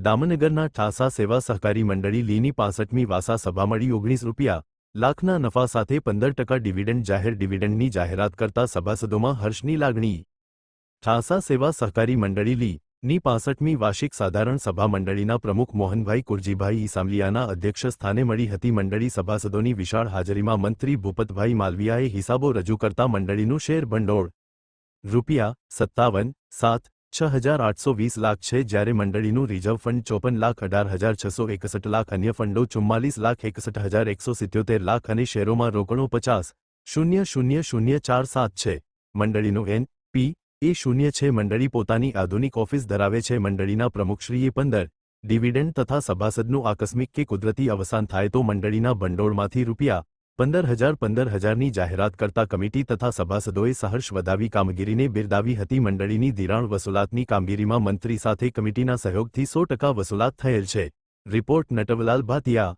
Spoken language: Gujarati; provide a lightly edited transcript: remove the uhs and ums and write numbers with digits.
દામનગરના ઠાસા સેવા સહકારી મંડળી લીની 65મી વાસા સભા મળી ₹19 લાખના નફા સાથે 15% ડિવિડન્ડ જાહેર ડિવિડન્ડની જાહેરાત કરતા સભાસદોમાં હર્ષની લાગણી। ઠાસા સેવા સહકારી મંડળી લીની 65મી વાર્ષિક સાધારણ સભા મંડળીના પ્રમુખ મોહનભાઈ કુરજીભાઈ ઈસામલિયાના અધ્યક્ષ સ્થાને મળી હતી। મંડળી સભાસદોની વિશાળ હાજરીમાં મંત્રી ભૂપતભાઈ માલવિયાએ હિસાબો રજૂ કરતા મંડળીનું શેર ભંડોળ ₹57,7,6,820 લાખ છે, જ્યારે મંડળીનું રિઝર્વ ફંડ ₹54,18,661 લાખ, અન્ય ફંડો ₹44,61,177 લાખ અને શેરોમાં રોકડો ₹50,000,047 છે। મંડળીનું NPA 0 છે। મંડળી પોતાની આધુનિક ઓફિસ ધરાવે છે। મંડળીના પ્રમુખશ્રીએ 15 ડિવિડન્ડ તથા સભાસદનું આકસ્મિક કે કુદરતી અવસાન થાય તો મંડળીના ભંડોળમાંથી ₹15,000ની જાહેરાત કરતા કમિટી તથા સભાસદોએ સહર્ષ વધાવી કામગીરીને બિરદાવી હતી। મંડળીની ધિરાણ વસૂલાતની કામગીરીમાં મંત્રી સાથે કમિટીના સહયોગથી 100% વસૂલાત થયેલ છે। રિપોર્ટ નટવરલાલ ભાતિયા।